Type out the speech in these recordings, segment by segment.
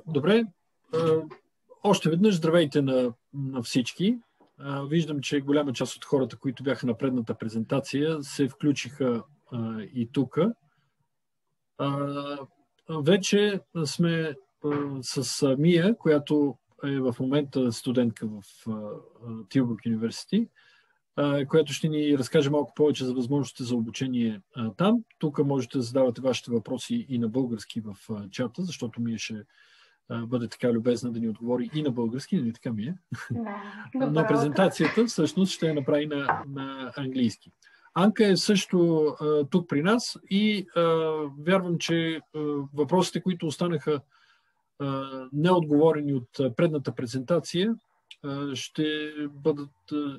Добре, още веднъж здравейте на всички. Виждам, че голяма част от хората, които бяха на предната презентация, се включиха и тук. Вече сме с Мия, която е в момента студентка в Tilburg университет, която ще ни разкаже малко повече за възможностите за обучение там. Тук можете да задавате вашите въпроси и на български в чата, защото Мия ще бъде така любезна да ни отговори и на български, нали така Мия? Но презентацията всъщност ще я направи на английски. Анка е също тук при нас и вярвам, че въпросите, които останаха неотговорени от предната презентация, ще бъдат...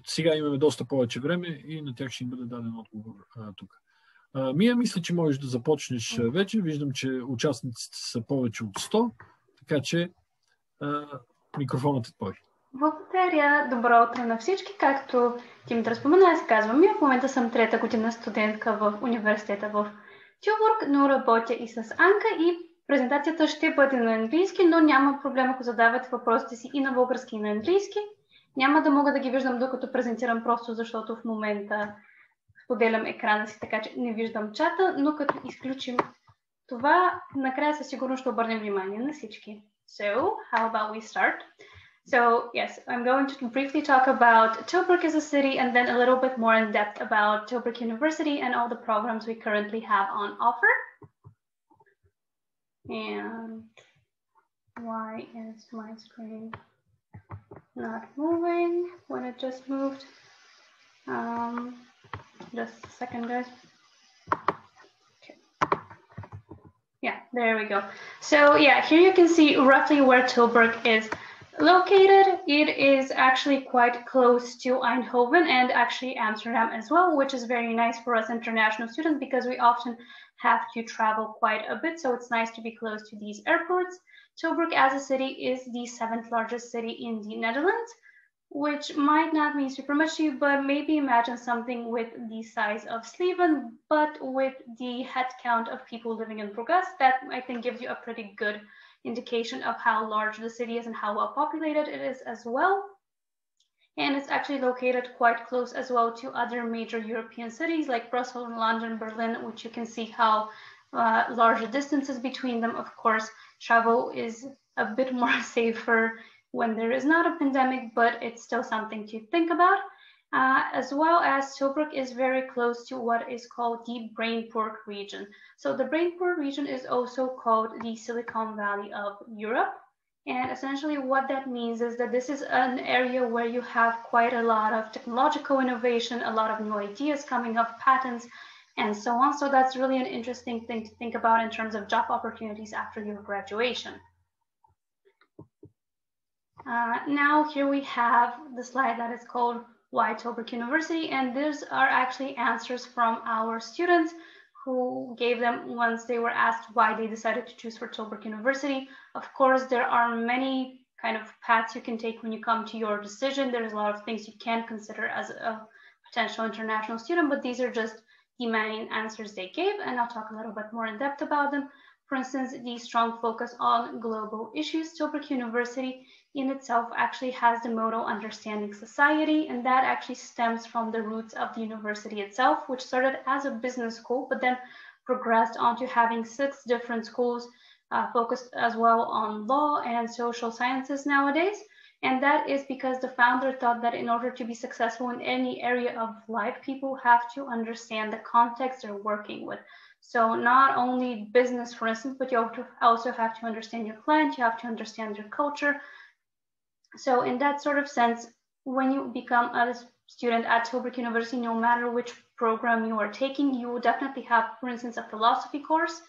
Сега имаме доста повече време и на тях ще им бъде даден отговор тук. Мия, мисля, че можеш да започнеш вече. Виждам, че участниците са повече от 100, така че микрофонът е твой. Благодаря. Добро утро на всички. Както Димитър спомена, аз казвам Мия. В момента съм трета година студентка в университета в Tilburg, но работя и с Анка и презентацията ще бъде на английски, но няма проблем, ако задавате въпросите си и на български, и на английски. Няма да мога да ги виждам докато презентирам, просто защото в момента споделям екрана си, така че не виждам чата, но като изключим това, накрая със сигурност ще обърнем внимание на всички. So, how about we start? So, yes, I'm going to briefly talk about Tilburg as a city and then a little bit more in depth about Tilburg University and all the programs we currently have on offer. And why is my screen not moving when it just moved? Just a second, guys. Okay. Yeah, there we go. So yeah, here you can see roughly where Tilburg is located. It is actually quite close to Eindhoven and actually Amsterdam as well, which is very nice for us international students because we often have to travel quite a bit. So it's nice to be close to these airports. Tilburg as a city is the 7th largest city in the Netherlands, which might not mean super much to you, but maybe imagine something with the size of Sleven, but with the head count of people living in Bruges. That I think gives you a pretty good indication of how large the city is and how well populated it is as well. And it's actually located quite close as well to other major European cities like Brussels, London, Berlin, which you can see how large the distances between them. Of course, travel is a bit more safer when there is not a pandemic, but it's still something to think about. As well as Tilburg is very close to what is called the Brainport region. So the Brainport region is also called the Silicon Valley of Europe. And essentially what that means is that this is an area where you have quite a lot of technological innovation, a lot of new ideas coming up, patents, and so on. So that's really an interesting thing to think about in terms of job opportunities after your graduation. Now here we have the slide that is called Why Tilburg University, and these are actually answers from our students who gave them once they were asked why they decided to choose for Tilburg University. Of course, there are many kind of paths you can take when you come to your decision. There's a lot of things you can consider as a potential international student, but these are just the main answers they gave, and I'll talk a little bit more in depth about them. For instance, the strong focus on global issues. Tilburg University in itself actually has the motto understanding society, and that actually stems from the roots of the university itself, which started as a business school, but then progressed onto having 6 different schools focused as well on law and social sciences nowadays. And that is because the founder thought that in order to be successful in any area of life, people have to understand the context they're working with. So not only business, for instance, but you also have to understand your client, you have to understand their culture. So in that sort of sense, when you become a student at Tilburg University, no matter which program you are taking, you will definitely have, for instance, a philosophy course,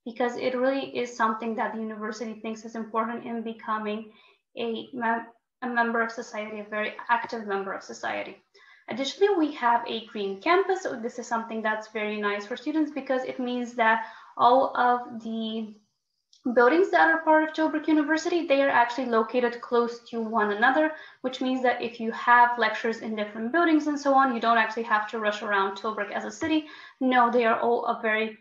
because it really is something that the university thinks is important in becoming a member of society, a very active member of society. Additionally, we have a green campus. So this is something that's very nice for students because it means that all of the buildings that are part of Tilburg University, they are actually located close to one another, which means that if you have lectures in different buildings and so on, you don't actually have to rush around Tilburg as a city. No, they are all a very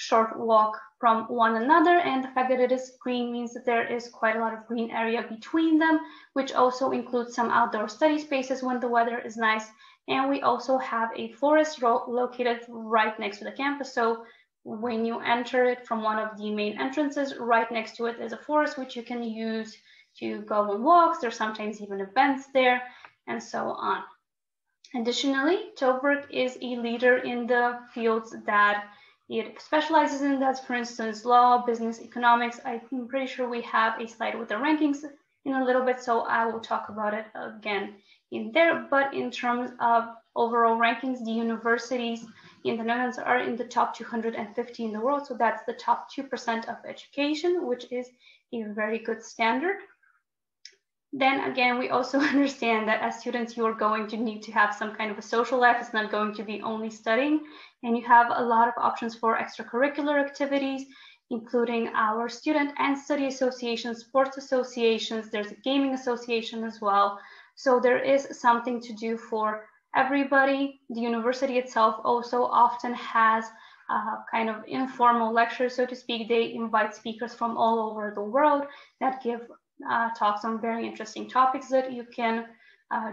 short walk from one another, and the fact that it is green means that there is quite a lot of green area between them, which also includes some outdoor study spaces when the weather is nice. And we also have a forest located right next to the campus. So when you enter it from one of the main entrances, right next to it is a forest which you can use to go on walks. There's sometimes even events there, and so on. Additionally, Tilburg is a leader in the fields that it specializes in. That's, for instance, law, business, economics. I'm pretty sure we have a slide with the rankings in a little bit, so I will talk about it again in there. But in terms of overall rankings, the universities in the Netherlands are in the top 250 in the world. So that's the top 2% of education, which is a very good standard. Then again, we also understand that as students, you are going to need to have some kind of a social life. It's not going to be only studying, and you have a lot of options for extracurricular activities, including our student and study associations, sports associations. There's a gaming association as well. So there is something to do for everybody. The university itself also often has kind of informal lectures, so to speak. They invite speakers from all over the world that give talks on very interesting topics that you can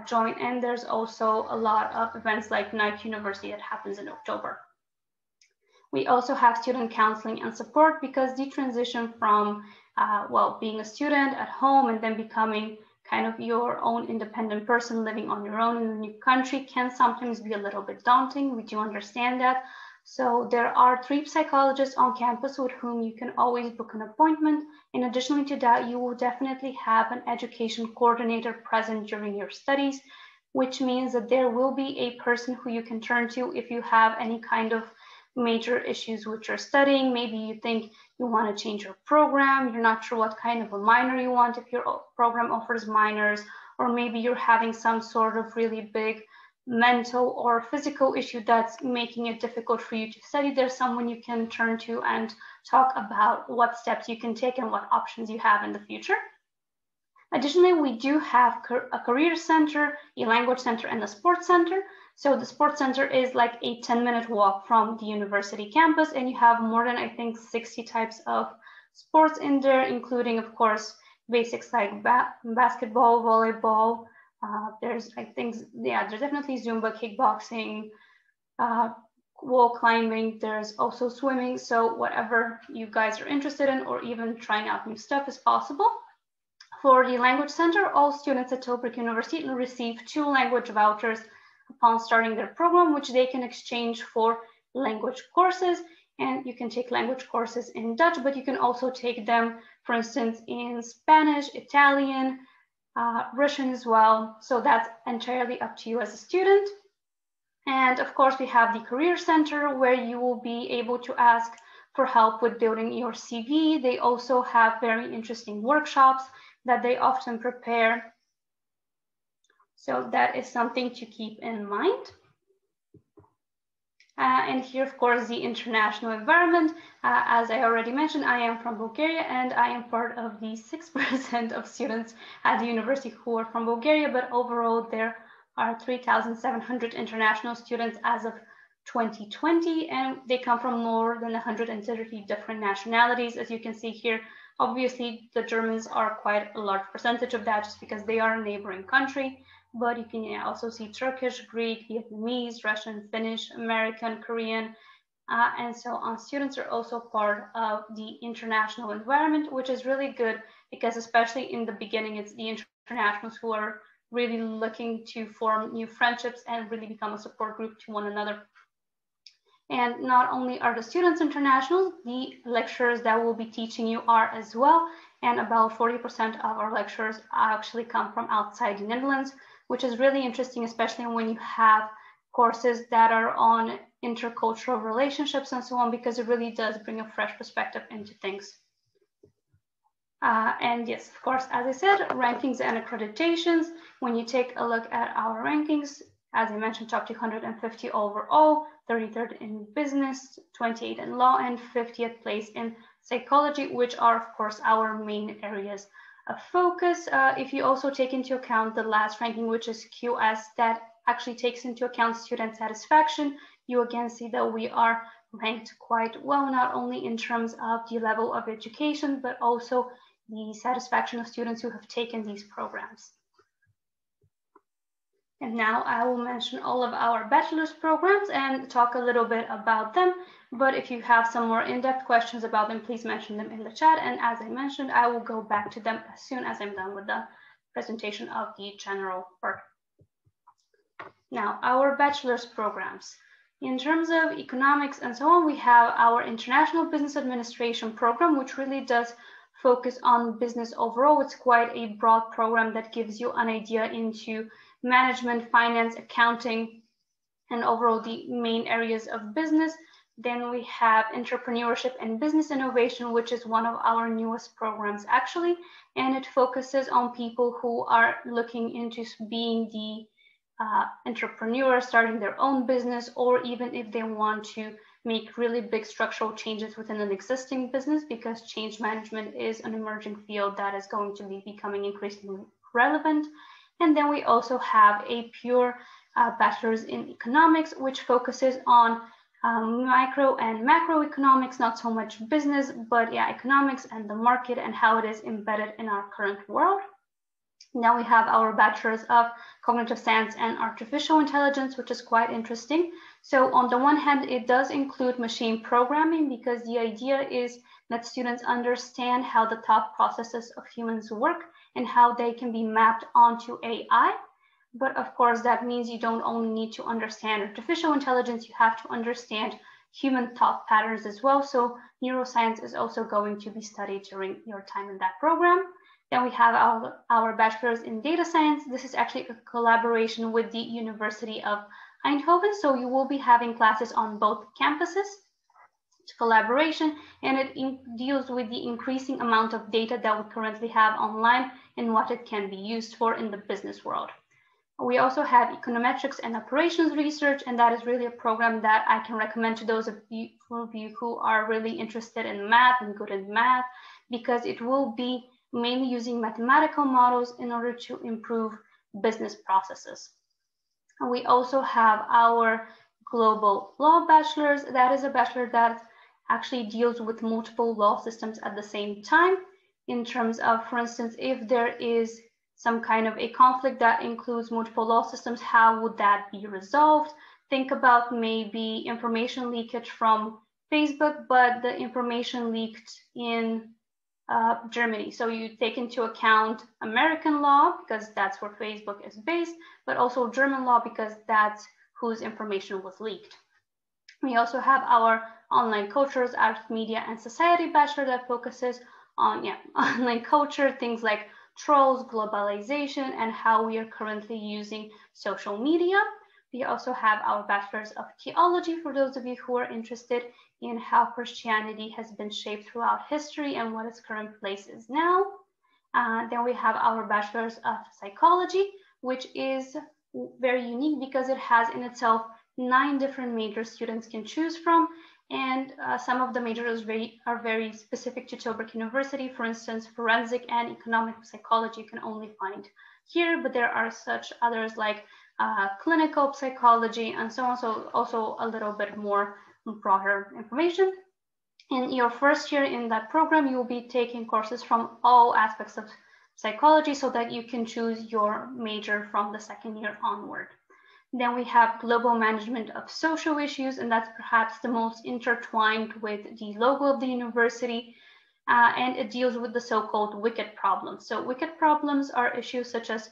join. And there's also a lot of events like Night University that happens in October. We also have student counseling and support, because the transition from, well, being a student at home and then becoming kind of your own independent person living on your own in a new country can sometimes be a little bit daunting. We do understand that. So there are 3 psychologists on campus with whom you can always book an appointment. In addition to that, you will definitely have an education coordinator present during your studies, which means that there will be a person who you can turn to if you have any kind of major issues with your studying. Maybe you think you want to change your program, you're not sure what kind of a minor you want if your program offers minors, or maybe you're having some sort of really big mental or physical issue that's making it difficult for you to study. There's someone you can turn to and talk about what steps you can take and what options you have in the future. Additionally, we do have a career center, a language center, and a sports center. So the sports center is like a 10-minute walk from the university campus, and you have more than, I think, 60 types of sports in there, including, of course, basics like basketball, volleyball. There's, I think, yeah, there's definitely Zumba, kickboxing, wall climbing. There's also swimming. So whatever you guys are interested in, or even trying out new stuff, is possible. For the language center, all students at Tilburg University receive 2 language vouchers upon starting their program, which they can exchange for language courses. And you can take language courses in Dutch, but you can also take them, for instance, in Spanish, Italian, Russian as well. So that's entirely up to you as a student. And of course, we have the Career Center, where you will be able to ask for help with building your CV. They also have very interesting workshops that they often prepare. So that is something to keep in mind. And here, of course, the international environment. As I already mentioned, I am from Bulgaria, and I am part of the 6% of students at the university who are from Bulgaria, but overall there are 3,700 international students as of 2020, and they come from more than 130 different nationalities. As you can see here, obviously the Germans are quite a large percentage of that just because they are a neighboring country. But you can also see Turkish, Greek, Vietnamese, Russian, Finnish, American, Korean, and so on. Students are also part of the international environment, which is really good because especially in the beginning, it's the internationals who are really looking to form new friendships and really become a support group to one another. And not only are the students international, the lecturers that will be teaching you are as well. And about 40% of our lecturers actually come from outside the Netherlands, which is really interesting, especially when you have courses that are on intercultural relationships and so on, because it really does bring a fresh perspective into things. And yes, of course, as I said, rankings and accreditations. When you take a look at our rankings, as I mentioned, top 250 overall, 33rd in business, 28th in law, and 50th place in psychology, which are, of course, our main areas of focus. If you also take into account the last ranking, which is QS, that actually takes into account student satisfaction, you again see that we are ranked quite well, not only in terms of the level of education, but also the satisfaction of students who have taken these programs. And now I will mention all of our bachelor's programs and talk a little bit about them. But if you have some more in-depth questions about them, please mention them in the chat. And as I mentioned, I will go back to them as soon as I'm done with the presentation of the general part. Now, our bachelor's programs. In terms of economics and so on, we have our International Business Administration program, which really does focus on business overall. It's quite a broad program that gives you an idea into management, finance, accounting, and overall the main areas of business. Then we have Entrepreneurship and Business Innovation, which is one of our newest programs actually, and it focuses on people who are looking into being the entrepreneur, starting their own business, or even if they want to make really big structural changes within an existing business, because change management is an emerging field that is going to be becoming increasingly relevant. And then we also have a pure bachelor's in economics, which focuses on micro and macroeconomics, not so much business, but yeah, economics and the market and how it is embedded in our current world. Now we have our Bachelor's of Cognitive Science and Artificial Intelligence, which is quite interesting. So on the one hand, it does include machine programming, because the idea is that students understand how the thought processes of humans work and how they can be mapped onto AI. But of course, that means you don't only need to understand artificial intelligence, you have to understand human thought patterns as well. So neuroscience is also going to be studied during your time in that program. Then we have our Bachelor's in Data Science. This is actually a collaboration with the University of Eindhoven. So you will be having classes on both campuses. It's collaboration, and it deals with the increasing amount of data that we currently have online and what it can be used for in the business world. We also have Econometrics and Operations Research, and that is really a program that I can recommend to those of you who are really interested in math and good in math, because it will be mainly using mathematical models in order to improve business processes. And we also have our Global Law Bachelor's. That is a bachelor that actually deals with multiple law systems at the same time, in terms of, for instance, if there is some kind of a conflict that includes multiple law systems, how would that be resolved? Think about maybe information leakage from Facebook, but the information leaked in Germany. So you take into account American law, because that's where Facebook is based, but also German law, because that's whose information was leaked. We also have our Online Cultures, Art, Media, and Society Bachelor that focuses on online culture, things like trolls, globalization, and how we are currently using social media. We also have our Bachelors of Theology for those of you who are interested in how Christianity has been shaped throughout history and what its current place is now. Then we have our Bachelors of Psychology, which is very unique because it has in itself 9 different majors students can choose from, and some of the majors are very specific to Tilburg University. For instance, forensic and economic psychology you can only find here, but there are such others like clinical psychology and so on, so also a little bit more broader information. In your first year in that program, you will be taking courses from all aspects of psychology so that you can choose your major from the second year onward. Then we have global management of social issues, and that's perhaps the most intertwined with the logo of the university, and it deals with the so-called wicked problems. So wicked problems are issues such as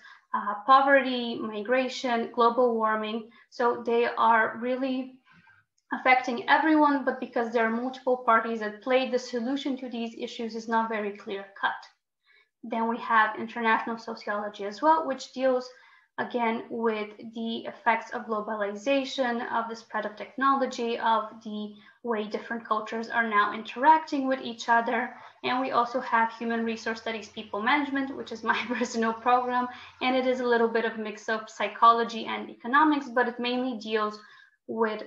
poverty, migration, global warming. So they are really affecting everyone, but because there are multiple parties at play, the solution to these issues is not very clear-cut. Then we have international sociology as well, which deals again with the effects of globalization, of the spread of technology, of the way different cultures are now interacting with each other. And we also have human resource studies, people management, which is my personal program, and it is a little bit of a mix of psychology and economics, but it mainly deals with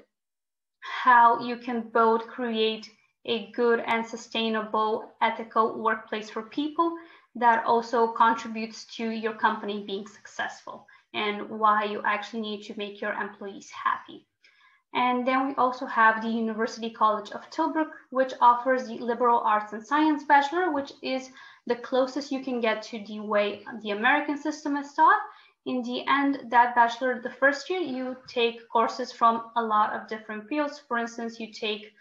how you can both create a good and sustainable ethical workplace for people that also contributes to your company being successful, and why you actually need to make your employees happy. And then we also have the University College of Tilburg, which offers the Liberal Arts and Science Bachelor, which is the closest you can get to the way the American system is taught. In the end, that bachelor, the first year, you take courses from a lot of different fields. For instance, you take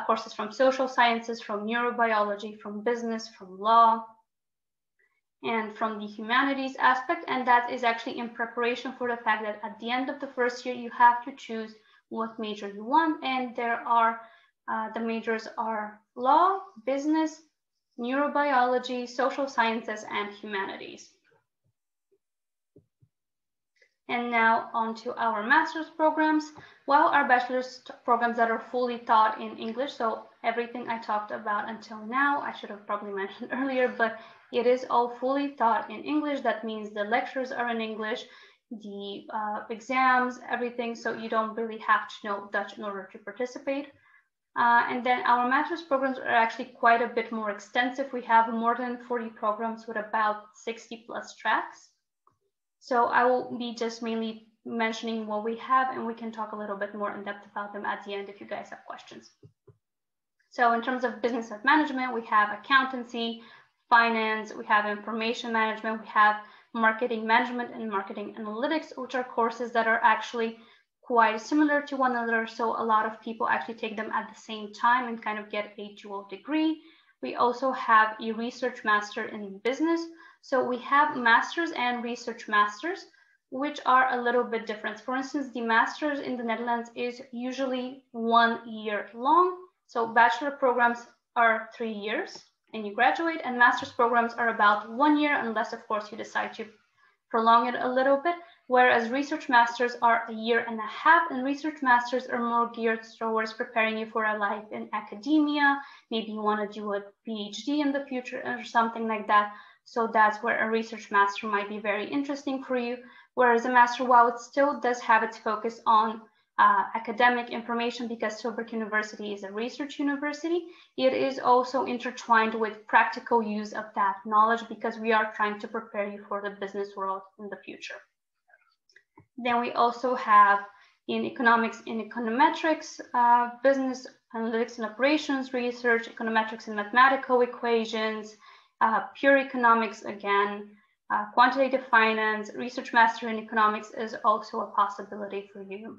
courses from social sciences, from neurobiology, from business, from law, and from the humanities aspect. And that is actually in preparation for the fact that at the end of the first year, you have to choose what major you want. And there are, the majors are law, business, neurobiology, social sciences, and humanities. And now on to our master's programs. While our bachelor's programs that are fully taught in English, so everything I talked about until now, I should have probably mentioned earlier, but it is all fully taught in English. That means the lectures are in English, the exams, everything, so you don't really have to know Dutch in order to participate. And then our master's programs are actually quite a bit more extensive. We have more than 40 programs with about 60 plus tracks. So I will be just mainly mentioning what we have, and we can talk a little bit more in depth about them at the end if you guys have questions. So in terms of business and management, we have accountancy, finance, we have information management, we have marketing management and marketing analytics, which are courses that are actually quite similar to one another. So a lot of people actually take them at the same time and kind of get a dual degree. We also have a research master in business. So we have masters and research masters, which are a little bit different. For instance, the masters in the Netherlands is usually 1 year long. So bachelor programs are 3 years and you graduate, and master's programs are about 1 year, unless of course you decide to prolong it a little bit. Whereas research masters are 1.5 years, and research masters are more geared towards preparing you for a life in academia. Maybe you want to do a PhD in the future or something like that. So that's where a research master might be very interesting for you. Whereas a master, while it still does have its focus on academic information, because Tilburg University is a research university, it is also intertwined with practical use of that knowledge, because we are trying to prepare you for the business world in the future. Then we also have in economics and econometrics, business analytics and operations research, econometrics and mathematical equations, pure economics again, quantitative finance, research master in economics is also a possibility for you.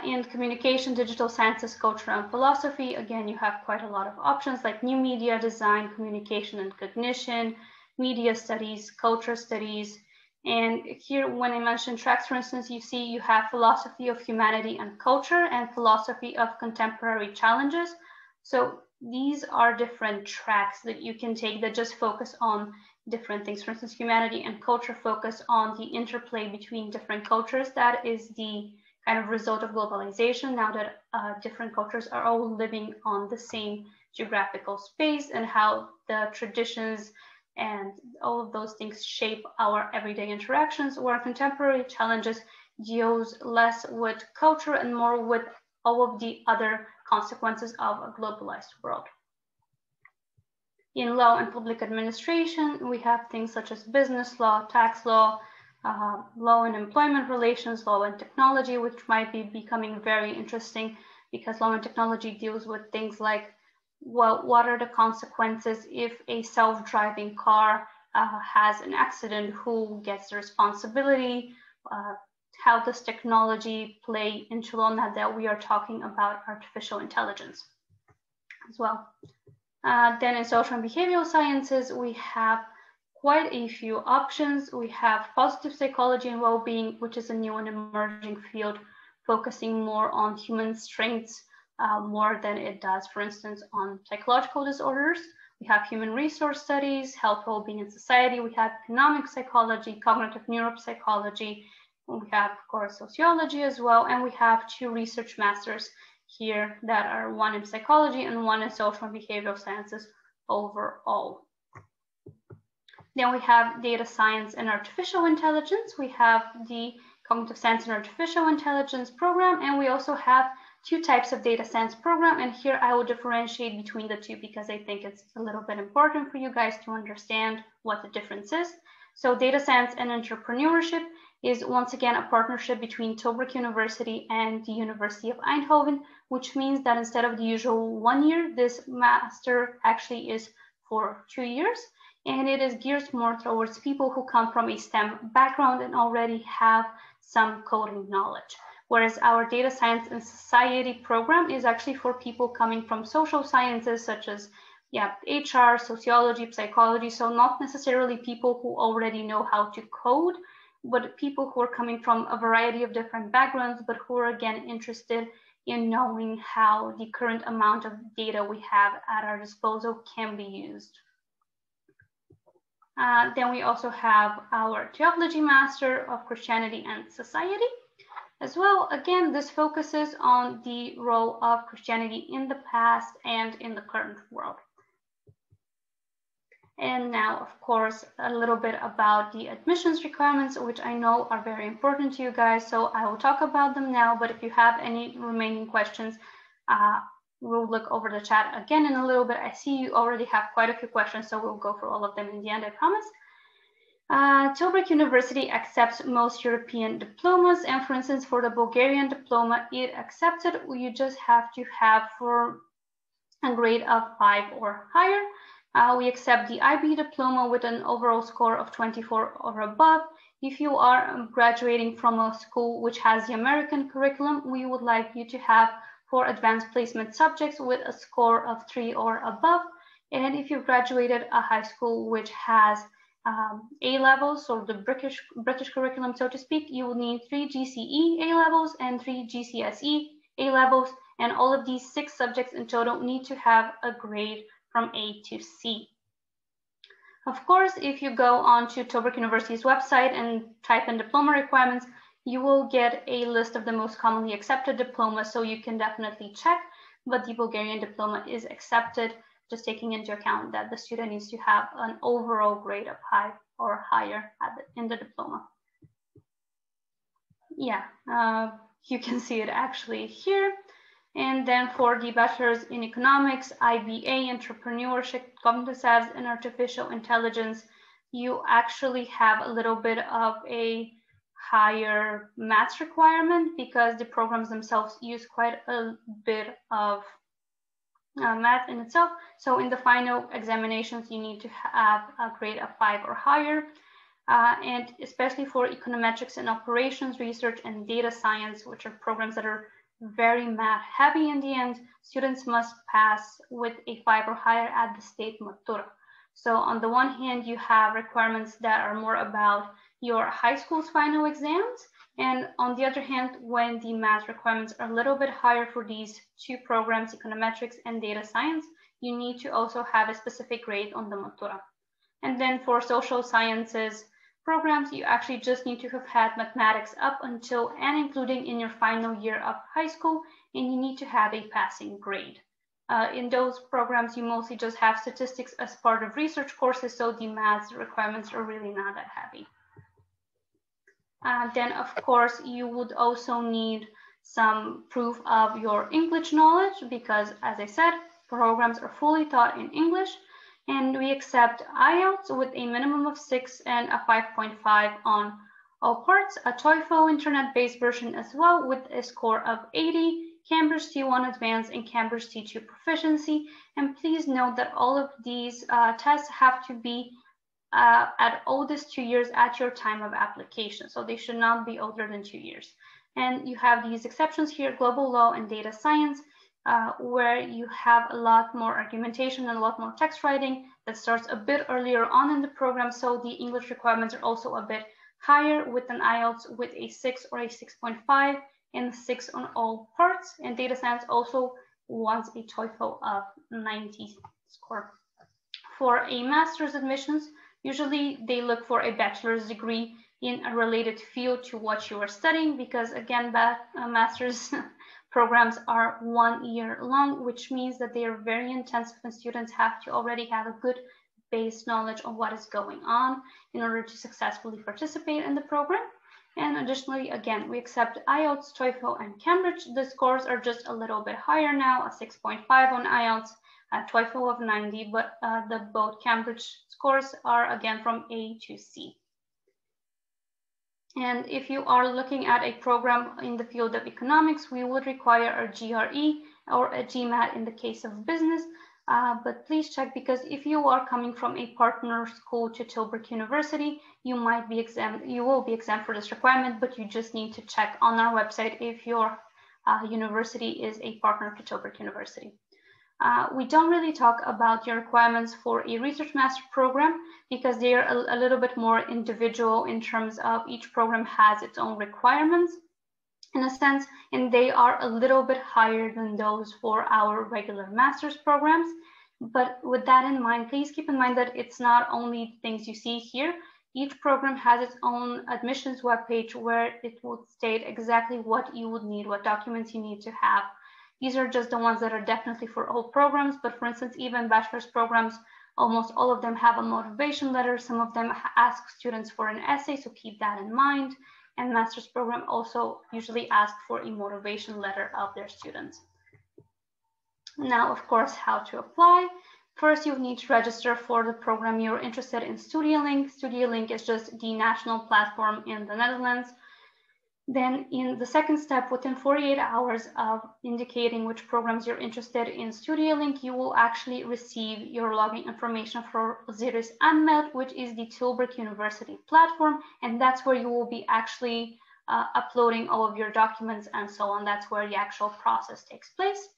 In communication, digital sciences, culture, and philosophy, again, you have quite a lot of options like new media design, communication and cognition, media studies, culture studies. And here, when I mention tracks, for instance, you see you have philosophy of humanity and culture and philosophy of contemporary challenges. So these are different tracks that you can take that just focus on different things. For instance, humanity and culture focus on the interplay between different cultures. That is the kind of result of globalization, now that different cultures are all living on the same geographical space, and how the traditions and all of those things shape our everyday interactions, where contemporary challenges deals less with culture and more with all of the other consequences of a globalized world. In law and public administration, we have things such as business law, tax law, law and employment relations, law and technology, which might be becoming very interesting, because law and technology deals with things like, well, what are the consequences if a self-driving car has an accident? Who gets the responsibility? How does technology play into law, now that we are talking about artificial intelligence as well? Then in social and behavioral sciences, we have quite a few options. We have positive psychology and well-being, which is a new and emerging field, focusing more on human strengths more than it does, for instance, on psychological disorders. We have human resource studies, health, well-being, and society. We have economic psychology, cognitive neuropsychology. We have, of course, sociology as well. And we have 2 research masters here that are one in psychology and one in social and behavioral sciences overall. Then we have data science and artificial intelligence. We have the cognitive science and artificial intelligence program, and we also have 2 types of data science program. And here I will differentiate between the 2 because I think it's a little bit important for you guys to understand what the difference is. So data science and entrepreneurship is once again a partnership between Tilburg University and the University of Eindhoven, which means that instead of the usual 1 year, this master actually is for 2 years. And it is geared more towards people who come from a STEM background and already have some coding knowledge. Whereas our data science and society program is actually for people coming from social sciences such as HR, sociology, psychology. So not necessarily people who already know how to code, but people who are coming from a variety of different backgrounds, but who are again interested in knowing how the current amount of data we have at our disposal can be used. Then we also have our Theology Master of Christianity and Society. As well, again, this focuses on the role of Christianity in the past and in the current world. And now, of course, a little bit about the admissions requirements, which I know are very important to you guys. So I will talk about them now, but if you have any remaining questions, we'll look over the chat again in a little bit. I see you already have quite a few questions, so we'll go through all of them in the end, I promise. Tilburg University accepts most European diplomas, and for instance, for the Bulgarian diploma, it accepted. You just have to have for a grade of 5 or higher. We accept the IB diploma with an overall score of 24 or above. If you are graduating from a school which has the American curriculum, we would like you to have for advanced placement subjects with a score of 3 or above. And if you graduated a high school which has A levels, or the British curriculum, so to speak, you will need 3 GCE A levels and 3 GCSE A levels, and all of these 6 subjects in total need to have a grade from A to C. Of course, if you go on to Tilburg University's website and type in diploma requirements, you will get a list of the most commonly accepted diplomas, so you can definitely check, but the Bulgarian diploma is accepted, just taking into account that the student needs to have an overall grade of 5 or higher in the diploma. Yeah, you can see it actually here. And then for the bachelors in economics, IBA, entrepreneurship, cognitive science, and artificial intelligence, you actually have a little bit of a higher maths requirement because the programs themselves use quite a bit of math in itself. So in the final examinations, you need to have a grade of 5 or higher. And especially for econometrics and operations research and data science, which are programs that are very math heavy in the end, students must pass with a 5 or higher at the state matura. So on the one hand, you have requirements that are more about your high school's final exams. And on the other hand, when the math requirements are a little bit higher for these 2 programs, econometrics and data science, you need to also have a specific grade on the matura. And then for social sciences programs, you actually just need to have had mathematics up until and including in your final year of high school, and you need to have a passing grade. In those programs, you mostly just have statistics as part of research courses, so the math requirements are really not that heavy. Then, of course, you would also need some proof of your English knowledge because, as I said, programs are fully taught in English. And we accept Ielts with a minimum of 6 and a 5.5 on all parts, a TOEFL internet-based version as well with a score of 80, Cambridge T1 Advanced and Cambridge T2 Proficiency. And please note that all of these tests have to be at oldest 2 years at your time of application. So they should not be older than 2 years. And you have these exceptions here, global law and data science, where you have a lot more argumentation and a lot more text writing that starts a bit earlier on in the program. So the English requirements are also a bit higher with an IELTS with a 6 or a 6.5 and 6 on all parts. And data science also wants a TOEFL of 90 score. For a master's admissions, usually they look for a bachelor's degree in a related field to what you are studying, because again, master's programs are 1 year long, which means that they are very intensive and students have to already have a good base knowledge of what is going on in order to successfully participate in the program. And additionally, again, we accept IELTS, TOEFL, and Cambridge. The scores are just a little bit higher now, a 6.5 on IELTS, a TOEFL of 90, but the both Cambridge scores are again from A to C. And if you are looking at a program in the field of economics, we would require a GRE or a GMAT in the case of business. But please check, because if you are coming from a partner school to Tilburg University, you might be exempt. You will be exempt for this requirement, but you just need to check on our website if your university is a partner to Tilburg University. We don't really talk about your requirements for a research master program because they are a little bit more individual in terms of each program has its own requirements in a sense, and they are a little bit higher than those for our regular master's programs. But with that in mind, please keep in mind that it's not only things you see here. Each program has its own admissions webpage where it will state exactly what you would need, what documents you need to have. These are just the ones that are definitely for all programs, but for instance, even bachelor's programs, almost all of them have a motivation letter. Some of them ask students for an essay, so keep that in mind. And master's program also usually ask for a motivation letter of their students. Now, of course, how to apply. First, you need to register for the program you're interested in. StudiaLink. StudiaLink is just the national platform in the Netherlands. Then in the second step, within 48 hours of indicating which programs you're interested in StudiaLink, you will actually receive your login information for Osiris Anmeld, which is the Tilburg University platform. And that's where you will be actually uploading all of your documents and so on. That's where the actual process takes place.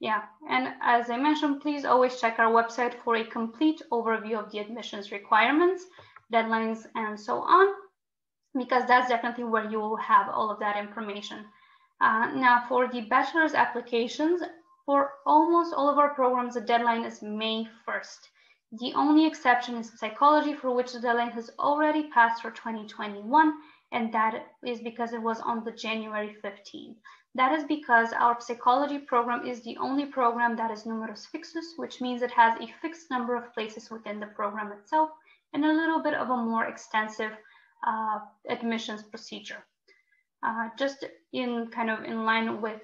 Yeah, and as I mentioned, please always check our website for a complete overview of the admissions requirements, deadlines, and so on, because that's definitely where you will have all of that information. Now, for the bachelor's applications, for almost all of our programs, the deadline is May 1st. The only exception is psychology, for which the deadline has already passed for 2021, and that is because it was on the January 15th. That is because our psychology program is the only program that is numerus fixus, which means it has a fixed number of places within the program itself and a little bit of a more extensive admissions procedure. Just in kind of in line with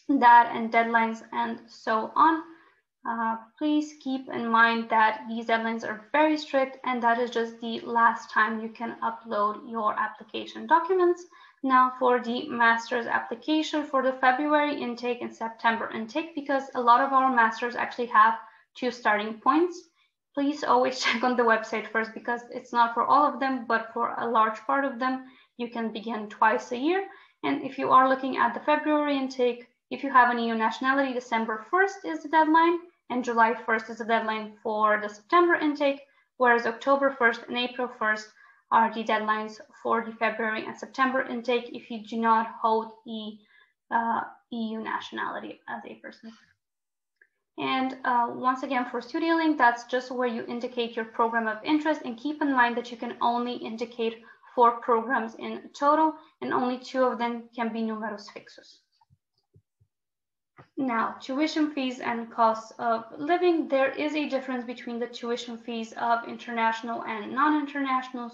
that and deadlines and so on, please keep in mind that these deadlines are very strict, and that is just the last time you can upload your application documents. Now for the master's application, for the February intake and September intake, because a lot of our masters actually have 2 starting points, please always check on the website first, because it's not for all of them, but for a large part of them, you can begin twice a year. And if you are looking at the February intake, if you have an EU nationality, December 1st is the deadline, and July 1st is the deadline for the September intake, whereas October 1st and April 1st are the deadlines for the February and September intake if you do not hold EU nationality as a person. And once again, for StudiaLink, that's just where you indicate your program of interest, and keep in mind that you can only indicate 4 programs in total, and only 2 of them can be numerus fixus. Now, tuition fees and costs of living. There is a difference between the tuition fees of international and non-international.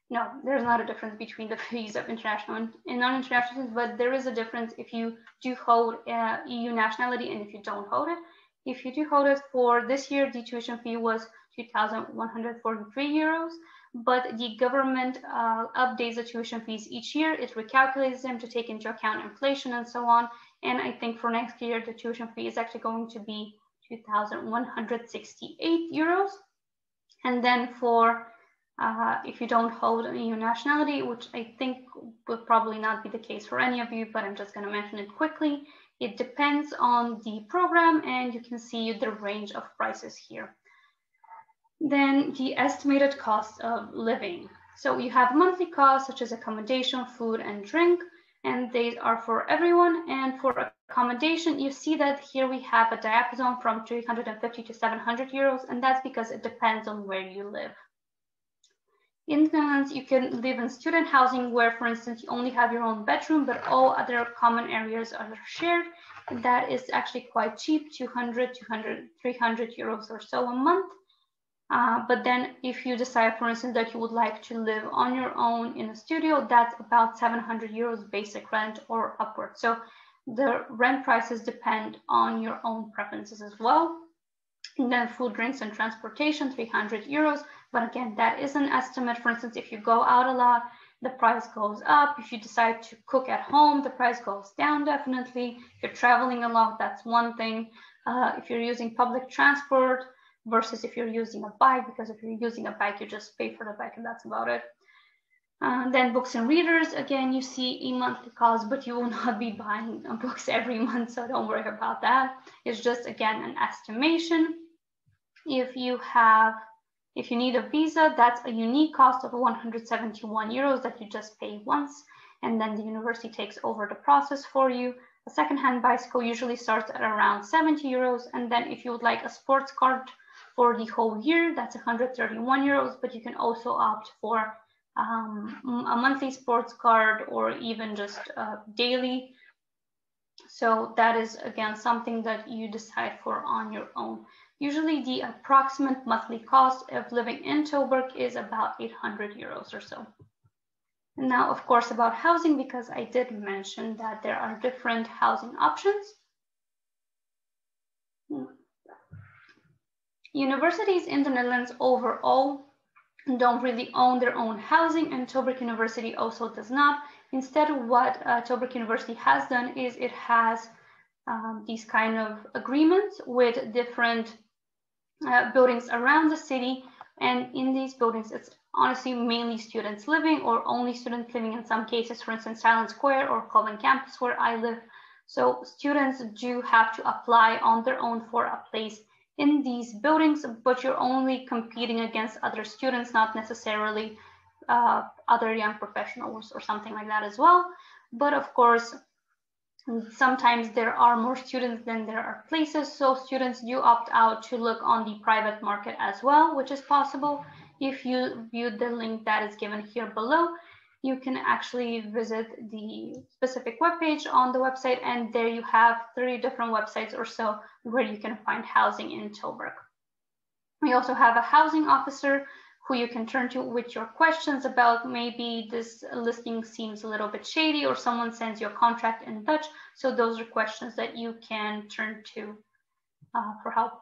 No, there's not a difference between the fees of international and non-international, but there is a difference if you do hold EU nationality and if you don't hold it. If you do hold it, for this year, the tuition fee was 2,143 euros, but the government updates the tuition fees each year. It recalculates them to take into account inflation and so on. And I think for next year, the tuition fee is actually going to be 2,168 euros. And then for if you don't hold an EU nationality, which I think will probably not be the case for any of you, but I'm just going to mention it quickly. It depends on the program, and you can see the range of prices here. Then the estimated cost of living. So you have monthly costs such as accommodation, food, and drink, and they are for everyone. And for accommodation, you see that here we have a diapason from 350 to 700 euros, and that's because it depends on where you live. In the Netherlands, you can live in student housing where, for instance, you only have your own bedroom, but all other common areas are shared. And that is actually quite cheap, 300 euros or so a month. But then if you decide, for instance, that you would like to live on your own in a studio, that's about 700 euros basic rent or upward. So the rent prices depend on your own preferences as well. And then food, drinks, and transportation, 300 euros. But again, that is an estimate. For instance, if you go out a lot, the price goes up. If you decide to cook at home, the price goes down definitely. If you're traveling a lot, that's one thing. If you're using public transport versus if you're using a bike, because if you're using a bike, you just pay for the bike and that's about it. Then books and readers, again, you see a monthly cost, but you will not be buying books every month, so don't worry about that. It's just, again, an estimation. If you need a visa, that's a unique cost of 171 euros that you just pay once, and then the university takes over the process for you. A secondhand bicycle usually starts at around 70 euros, and then if you would like a sports card for the whole year, that's 131 euros, but you can also opt for a monthly sports card or even just daily. So that is, again, something that you decide for on your own. Usually the approximate monthly cost of living in Tilburg is about 800 euros or so. And now, of course, about housing, because I did mention that there are different housing options. Universities in the Netherlands overall don't really own their own housing, and Tilburg University also does not. Instead, what Tilburg University has done is it has these kind of agreements with different buildings around the city, and in these buildings it's honestly mainly students living or only students living in some cases, for instance Silent Square or Common Campus where I live. So students do have to apply on their own for a place in these buildings, but you're only competing against other students, not necessarily other young professionals or something like that as well. But of course, sometimes there are more students than there are places, so students do opt out to look on the private market as well, which is possible. If you view the link that is given here below, you can actually visit the specific webpage on the website, and there you have 30 different websites or so where you can find housing in Tilburg. We also have a housing officer who you can turn to with your questions about maybe this listing seems a little bit shady or someone sends you a contract in Dutch. So those are questions that you can turn to for help.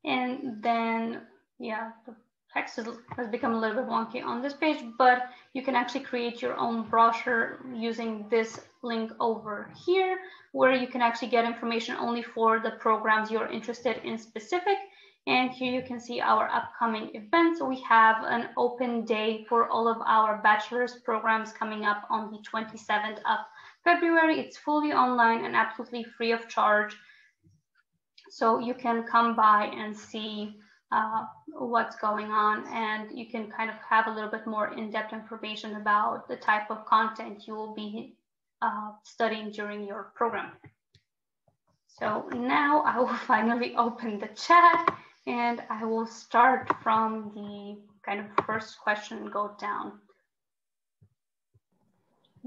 And then, yeah, the text has become a little bit wonky on this page, but you can actually create your own brochure using this link over here, where you can actually get information only for the programs you're interested in specific. And here you can see our upcoming events. We have an open day for all of our bachelor's programs coming up on the 27th of February. It's fully online and absolutely free of charge. So you can come by and see what's going on, and you can kind of have a little bit more in-depth information about the type of content you will be studying during your program. So now I will finally open the chat, and I will start from the kind of first question and go down.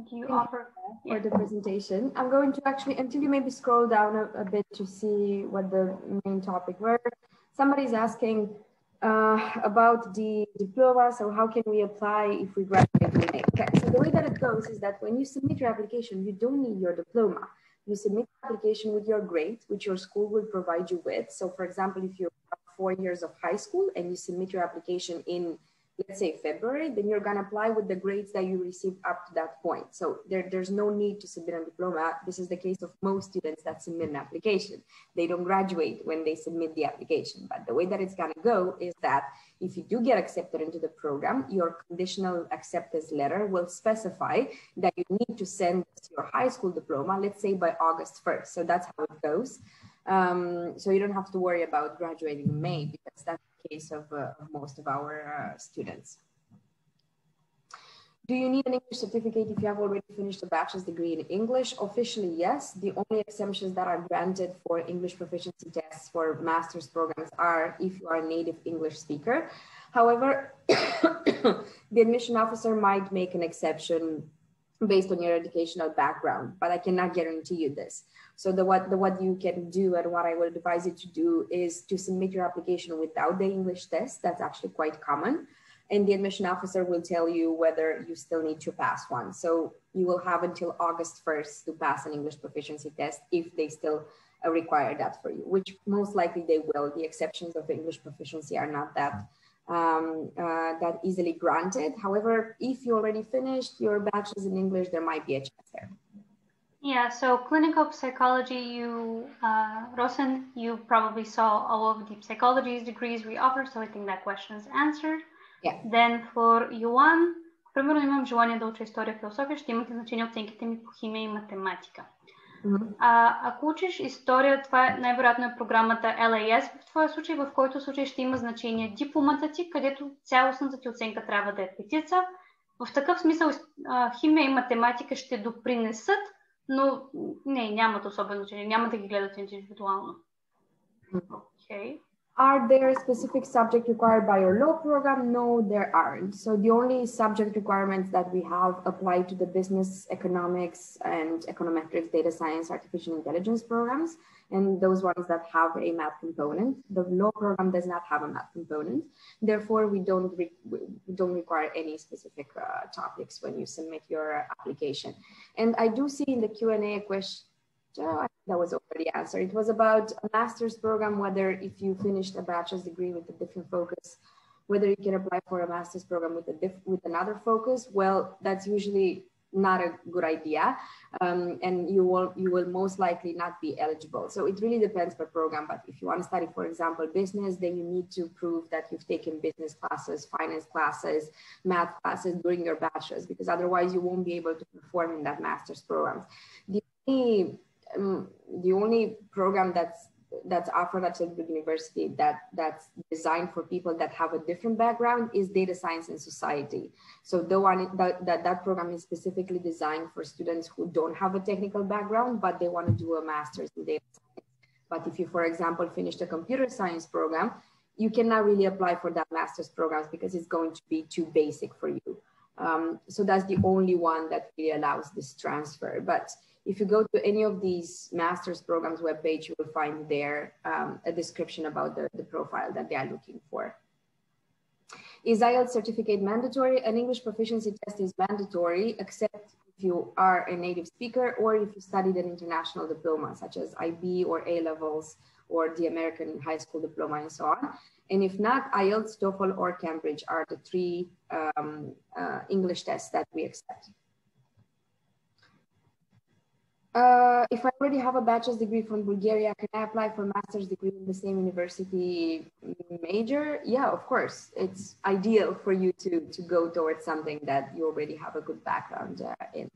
Do you offer for the presentation? I'm going to actually, until you maybe scroll down a bit to see what the main topic were. Somebody's asking about the diploma. So how can we apply if we graduate in May? Okay, so the way that it goes is that when you submit your application, you don't need your diploma. You submit the application with your grade, which your school will provide you with. So for example, if you have 4 years of high school and you submit your application in, let's say February, then you're gonna apply with the grades that you received up to that point. So there's no need to submit a diploma. This is the case of most students that submit an application. They don't graduate when they submit the application. But the way that it's gonna go is that if you do get accepted into the program, your conditional acceptance letter will specify that you need to send your high school diploma, let's say by August 1st. So that's how it goes. So you don't have to worry about graduating in May, because that's the case of most of our students. Do you need an English certificate if you have already finished a bachelor's degree in English? Officially, yes. The only exemptions that are granted for English proficiency tests for master's programs are if you are a native English speaker. However, the admission officer might make an exception based on your educational background, but I cannot guarantee you this. So what you can do and what I would advise you to do is to submit your application without the English test. That's actually quite common. And the admission officer will tell you whether you still need to pass one. So you will have until August 1st to pass an English proficiency test if they still require that for you, which most likely they will. The exceptions of English proficiency are not that that easily granted. However, if you already finished your bachelor's in English, there might be a chance there. Yeah, so clinical psychology, Rosen, you probably saw all of the psychology degrees we offer, so I think that question is answered. Yeah. Then for Йоан, примерно имам желание да уча история и философия, ще имате значение оценките ми по химия и математика. Ако учиш история, това най-вероятно е програмата LAS в твоя случай, в който случай ще има значение дипломата ти, където цялостната ти оценка трябва да е 5. В такъв смисъл химия и математика ще допринесат, но нямат особено значение, няма да ги гледат индивидуално. Okay. Are there specific subjects required by your law program? No, there aren't. So the only subject requirements that we have apply to the business, economics, and econometrics, data science, artificial intelligence programs, and those ones that have a math component. The law program does not have a math component. Therefore, we don't require any specific topics when you submit your application. And I do see in the Q&A a question, that was already answered. It was about a master's program, whether if you finished a bachelor's degree with a different focus, whether you can apply for a master's program with another focus. Well, that's usually not a good idea, and you will most likely not be eligible. So it really depends per program. But if you want to study, for example, business, then you need to prove that you've taken business classes, finance classes, math classes during your bachelor's, because otherwise you won't be able to perform in that master's program. The only program that's offered at Tilburg University that's designed for people that have a different background is data science and society. So that program is specifically designed for students who don't have a technical background, but they want to do a master's in data science. But if you, for example, finished a computer science program, you cannot really apply for that master's program because it's going to be too basic for you. So that's the only one that really allows this transfer. But if you go to any of these master's programs webpage, you will find there a description about the profile that they are looking for. Is Ielts certificate mandatory? An English proficiency test is mandatory, except if you are a native speaker or if you studied an international diploma, such as IB or A-levels or the American high school diploma and so on. And if not, Ielts, TOEFL, or Cambridge are the 3 English tests that we accept. If I already have a bachelor's degree from Bulgaria, can I apply for a master's degree in the same university major? Yeah, of course. It's ideal for you to go towards something that you already have a good background in.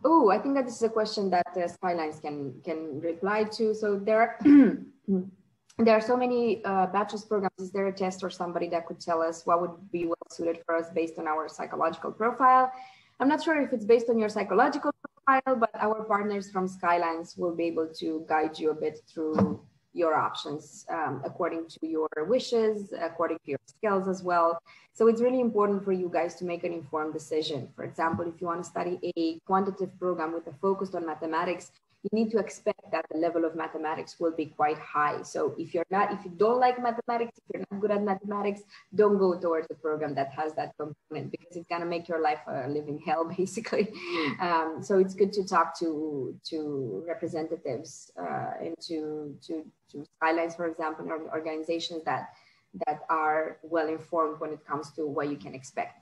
Oh, I think that this is a question that Skylines can reply to. So there are so many bachelor's programs. Is there a test or somebody that could tell us what would be well suited for us based on our psychological profile? I'm not sure if it's based on your psychological profile, but our partners from Skylines will be able to guide you a bit through your options according to your wishes, according to your skills as well. So it's really important for you guys to make an informed decision. For example, if you want to study a quantitative program with a focus on mathematics, you need to expect that the level of mathematics will be quite high. So if you don't like mathematics, if you're not good at mathematics, don't go towards a program that has that component because it's gonna make your life a living hell, basically. So it's good to talk to representatives and to Skylines, for example, or organizations that are well informed when it comes to what you can expect.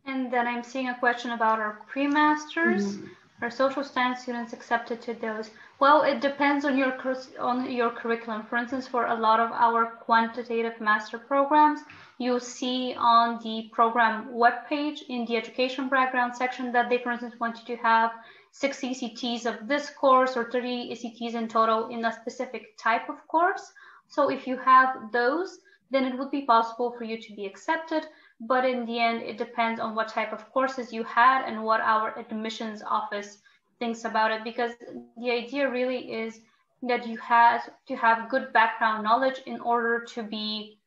And then I'm seeing a question about our pre-masters. Are social science students accepted to those? Well, it depends on your curriculum. For instance, for a lot of our quantitative master programs, you'll see on the program webpage in the education background section that they, for instance, want you to have 6 ECTs of this course or 30 ECTs in total in a specific type of course. So if you have those, then it would be possible for you to be accepted. But in the end, it depends on what type of courses you had and what our admissions office thinks about it. Because the idea really is that you have to have good background knowledge in order to be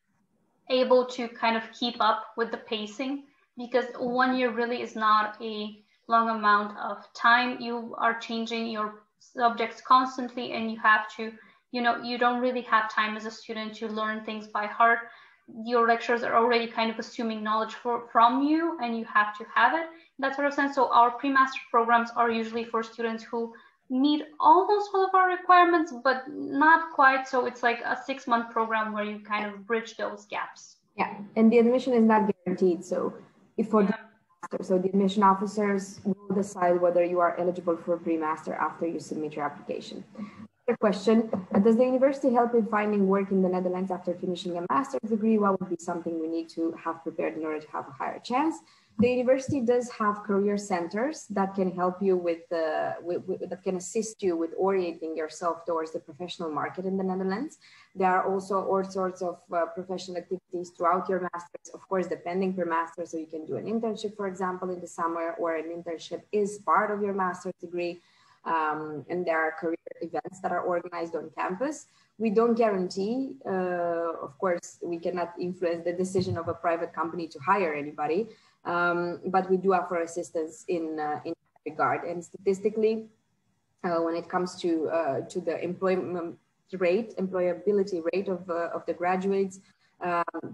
able to kind of keep up with the pacing. Because 1 year really is not a long amount of time. You are changing your subjects constantly and you have to, you don't really have time as a student to learn things by heart. Your lecturers are already kind of assuming knowledge from you and you have to have it, that sort of sense. So our pre-master programs are usually for students who meet almost all of our requirements, but not quite. So it's like a 6-month program where you kind of bridge those gaps. Yeah, and the admission is not guaranteed. So if for the master, so the admission officers will decide whether you are eligible for a pre-master after you submit your application. Another question, does the university help in finding work in the Netherlands after finishing a master's degree? What would be something we need to have prepared in order to have a higher chance? The university does have career centers that can help you that can assist you with orienting yourself towards the professional market in the Netherlands. There are also all sorts of professional activities throughout your master's, of course, depending per master. So you can do an internship, for example, in the summer, or an internship is part of your master's degree. And there are career events that are organized on campus. We don't guarantee, of course, we cannot influence the decision of a private company to hire anybody. But we do offer assistance in that regard. And statistically, when it comes to the employability rate of the graduates,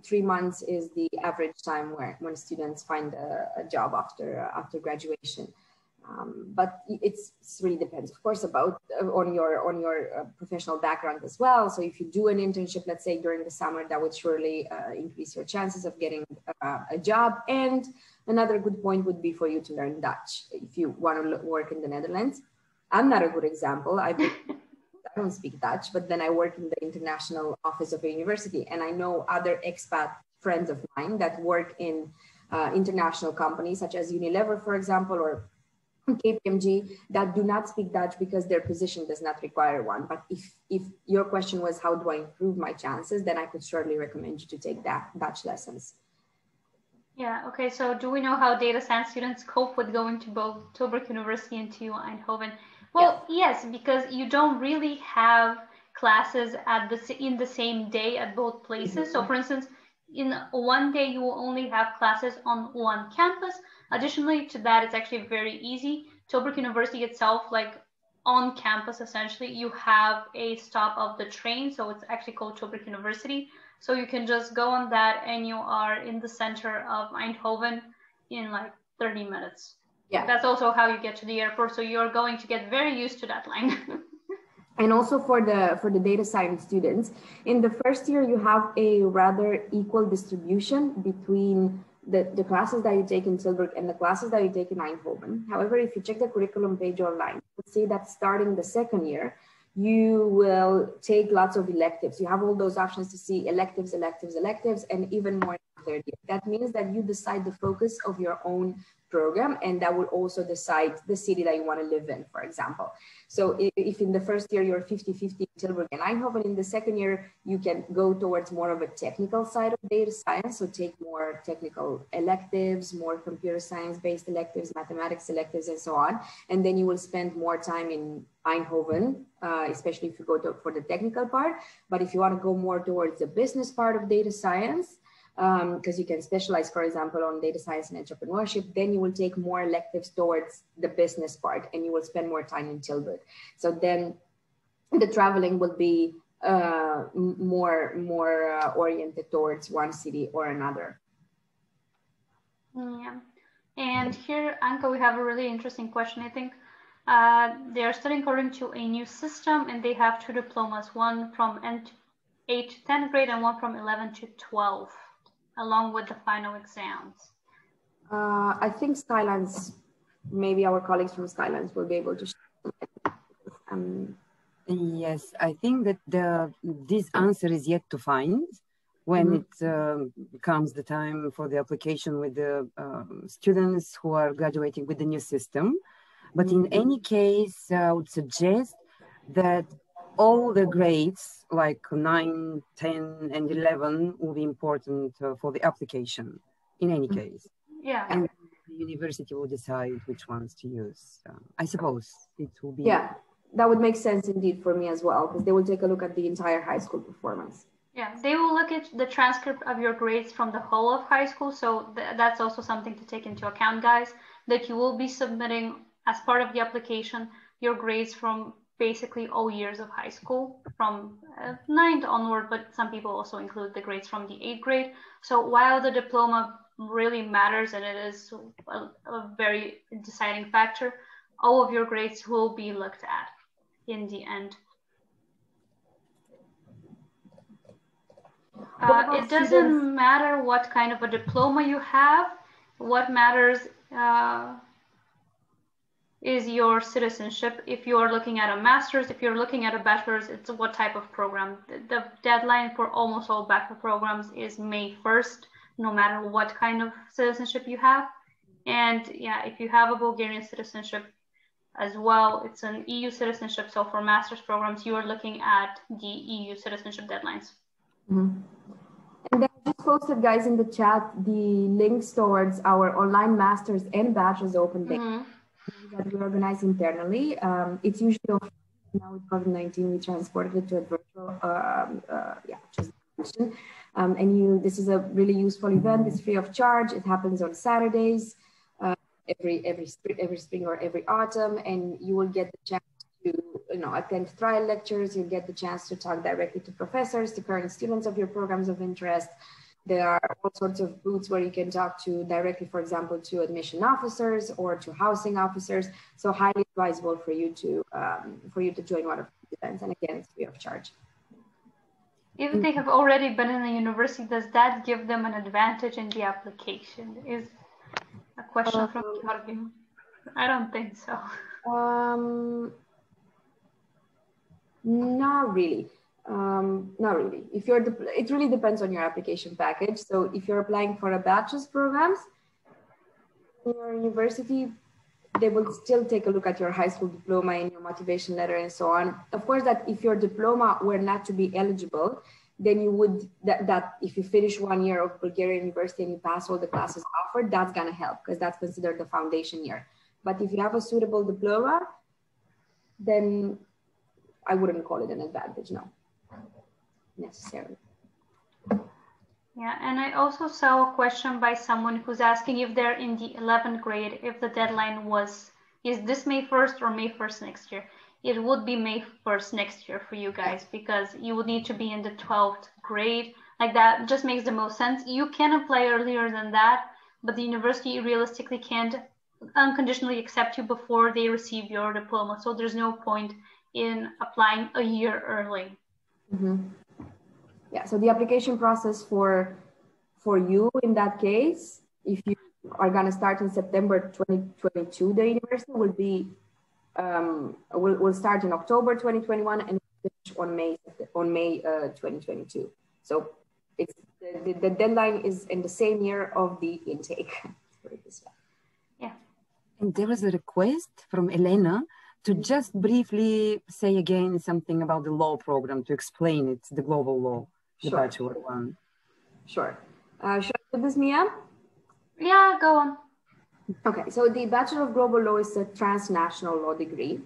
3 months is the average time when students find a job after graduation. But it really depends, of course, on your professional background as well. So if you do an internship, let's say during the summer, that would surely increase your chances of getting a job. And another good point would be for you to learn Dutch if you want to work in the Netherlands. I'm not a good example. I don't speak Dutch, but then I work in the international office of a university, and I know other expat friends of mine that work in international companies such as Unilever, for example, or KPMG, that do not speak Dutch because their position does not require one. But if your question was how do I improve my chances, then I could surely recommend you to take Dutch lessons. Yeah, okay, so do we know how data science students cope with going to both Tilburg University and to Eindhoven? Well, yes, because you don't really have classes in the same day at both places. So for instance, in one day you will only have classes on one campus. Additionally to that, it's actually very easy. Tilburg University itself, like on campus, essentially, you have a stop of the train. So it's actually called Tilburg University. So you can just go on that and you are in the center of Eindhoven in like 30 minutes. Yeah. That's also how you get to the airport. So you're going to get very used to that line. And also for the data science students, in the first year, you have a rather equal distribution between the classes that you take in Tilburg and the classes that you take in Eindhoven. However, if you check the curriculum page online, you'll see that starting the second year, you will take lots of electives. You have all those options to see electives, and even more in the third year. That means that you decide the focus of your own program, and that will also decide the city that you want to live in, for example. So if in the first year you're 50-50 Tilburg and Eindhoven, in the second year you can go towards more of a technical side of data science, so take more technical electives, more computer science based electives, mathematics electives, and so on. And then you will spend more time in Eindhoven, especially if you go for the technical part. But if you want to go more towards the business part of data science, because you can specialize, for example, on data science and entrepreneurship, then you will take more electives towards the business part and you will spend more time in Tilburg. So then the traveling will be more oriented towards one city or another. Yeah. And here, Anka, we have a really interesting question, I think. They are studying according to a new system and they have 2 diplomas, one from 8 to 10th grade and one from 11 to 12. Along with the final exams? I think Skylines, maybe our colleagues from Skylines will be able to share. Yes, I think that this answer is yet to find when it comes the time for the application with the students who are graduating with the new system. But in any case, I would suggest that all the grades like 9, 10, and 11 will be important for the application in any case. Yeah. And the university will decide which ones to use. I suppose it will be. Yeah, that would make sense indeed for me as well, because they will take a look at the entire high school performance. Yeah, they will look at the transcript of your grades from the whole of high school. So that's also something to take into account, guys, that you will be submitting as part of the application your grades from basically all years of high school, from 9th onward, but some people also include the grades from the 8th grade. So while the diploma really matters and it is a very deciding factor, all of your grades will be looked at in the end. It doesn't matter what kind of a diploma you have. What matters is your citizenship. If you are looking at a master's, if you're looking at a bachelor's, it's what type of program. The deadline for almost all bachelor programs is May 1st, no matter what kind of citizenship you have. And yeah, if you have a Bulgarian citizenship as well, it's an EU citizenship. So for master's programs, you are looking at the EU citizenship deadlines. Mm-hmm. And then I just posted, guys, in the chat the links towards our online master's and bachelor's open day that we organize internally. It's usually offline. Now with COVID-19, we transported it to a virtual, just mention. And this is a really useful event. It's free of charge. It happens on Saturdays, every spring or every autumn, and you will get the chance to attend trial lectures. You'll get the chance to talk directly to professors, to current students of your programs of interest. There are all sorts of booths where you can talk to directly, for example, to admission officers or to housing officers. So highly advisable for you to join one of these events. And again, it's free of charge. If they have already been in the university, does that give them an advantage in the application? Is a question from Georgi. I don't think so. Not really. Not really. It really depends on your application package. So if you're applying for a bachelor's programs in your university, they will still take a look at your high school diploma and your motivation letter and so on. Of course, that if your diploma were not to be eligible, then you would, that if you finish 1 year of Bulgarian university and you pass all the classes offered, that's gonna help because that's considered the foundation year. But if you have a suitable diploma, then I wouldn't call it an advantage, no, necessarily. Yeah, and I also saw a question by someone who's asking if they're in the 11th grade, if the deadline is this May 1st or May 1st next year? It would be May 1st next year for you guys because you would need to be in the 12th grade. Like that just makes the most sense. You can apply earlier than that, but the university realistically can't unconditionally accept you before they receive your diploma. So there's no point in applying a year early. Mm-hmm. Yeah, so the application process for you in that case, if you are going to start in September 2022, the university will be will start in October 2021 and finish on May 2022. So it's the deadline is in the same year of the intake. Yeah. And there was a request from Elena to just briefly say again something about the law program, to explain it, the global law, the bachelor one. Sure. Should I do this, Mia? Yeah, go on. Okay, so the Bachelor of Global Law is a transnational law degree.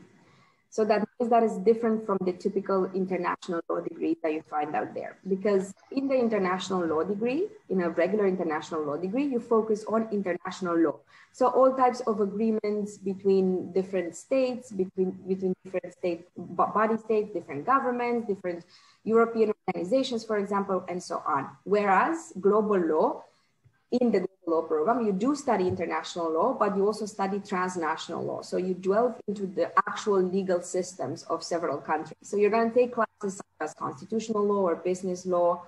So that means that is different from the typical international law degree that you find out there. Because in the international law degree, in a regular international law degree, you focus on international law. So all types of agreements between different states, between different state body states, different governments, different European organizations, for example, and so on. Whereas global law, in the global law program, you do study international law, but you also study transnational law. So you delve into the actual legal systems of several countries. So you're going to take classes such as constitutional law or business law,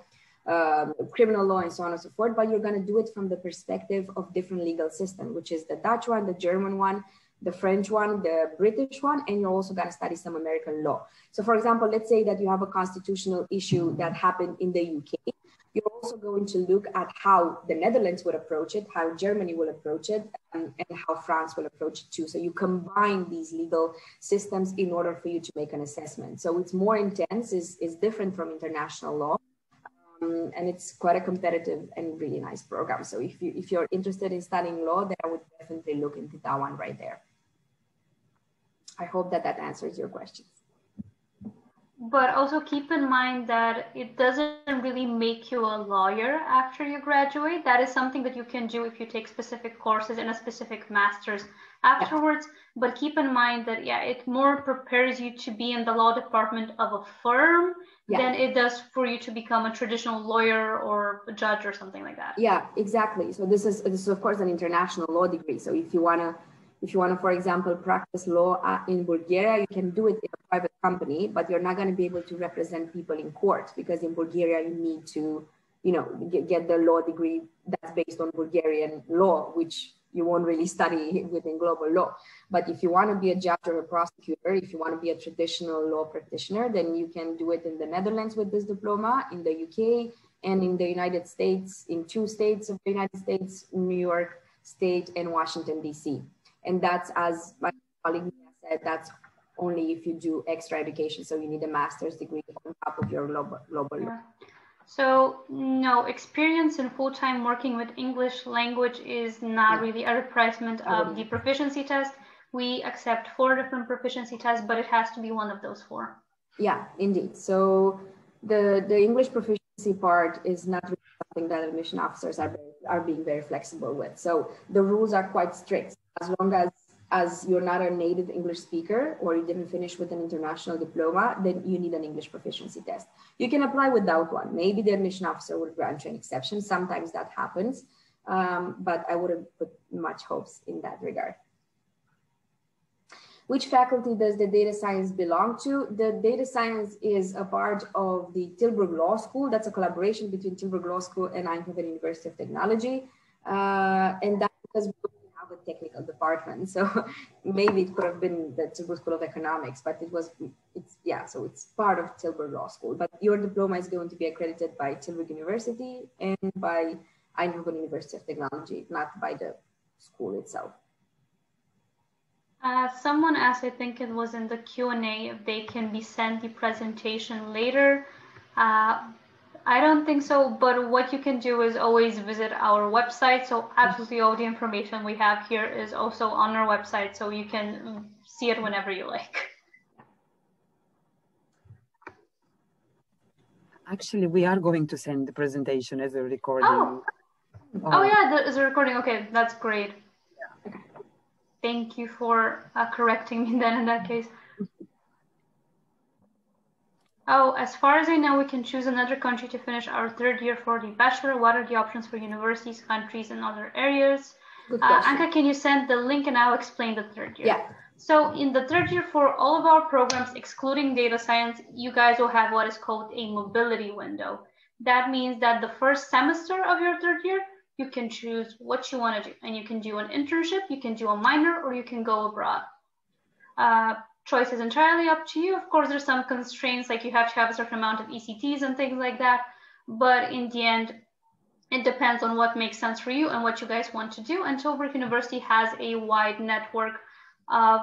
criminal law, and so on and so forth, but you're going to do it from the perspective of different legal systems, which is the Dutch one, the German one, the French one, the British one, and you're also going to study some American law. So for example, let's say that you have a constitutional issue that happened in the UK. You're also going to look at how the Netherlands would approach it, how Germany will approach it, and how France will approach it too. So you combine these legal systems in order for you to make an assessment. So it's more intense, is different from international law, and it's quite a competitive and really nice program. So if you're interested in studying law, then I would definitely look into that one right there. I hope that answers your questions. But also keep in mind that it doesn't really make you a lawyer after you graduate. That is something that you can do if you take specific courses in a specific master's afterwards. But keep in mind that, it more prepares you to be in the law department of a firm than it does for you to become a traditional lawyer or a judge or something like that. Yeah, exactly. So this is of course an international law degree. So if you want to If you want to, for example, practice law in Bulgaria, you can do it in a private company, but you're not going to be able to represent people in court, because in Bulgaria you need to, get the law degree that's based on Bulgarian law, which you won't really study within global law. But if you want to be a judge or a prosecutor, if you want to be a traditional law practitioner, then you can do it in the Netherlands with this diploma, in the UK, and in the United States, in 2 states of the United States, New York State and Washington, D.C. And that's, as my colleague said, that's only if you do extra education. So you need a master's degree on top of your global law. So no, experience in full-time working with English language is not really a replacement of the proficiency test. We accept 4 different proficiency tests, but it has to be one of those 4. Yeah, indeed. So the English proficiency part is not really something that admission officers are being very flexible with. So the rules are quite strict. As long as you're not a native English speaker, or you didn't finish with an international diploma, then you need an English proficiency test. You can apply without one. Maybe the admission officer will grant you an exception. Sometimes that happens, but I wouldn't put much hopes in that regard. Which faculty does the data science belong to? The data science is a part of the Tilburg Law School. That's a collaboration between Tilburg Law School and Eindhoven University of Technology. And that's because we don't have a technical department. So maybe it could have been the Tilburg School of Economics, but so it's part of Tilburg Law School. But your diploma is going to be accredited by Tilburg University and by Eindhoven University of Technology, not by the school itself. Someone asked, I think it was in the Q&A, if they can be sent the presentation later. I don't think so, but what you can do is always visit our website. So absolutely all the information we have here is also on our website, so you can see it whenever you like. Actually, we are going to send the presentation as a recording. Oh yeah, there is a recording. Okay, that's great. Yeah. Thank you for correcting me then in that case. Oh, as far as I know, we can choose another country to finish our 3rd year for the bachelor. What are the options for universities, countries, and other areas? Anka, can you send the link and I'll explain the 3rd year? Yeah. So in the 3rd year for all of our programs, excluding data science, you guys will have what is called a mobility window. That means that the first semester of your 3rd year, you can choose what you want to do. And you can do an internship, you can do a minor, or you can go abroad. Choice is entirely up to you. Of course, there's some constraints, like you have to have a certain amount of ECTs and things like that. But in the end, it depends on what makes sense for you and what you guys want to do. And Tilburg University has a wide network of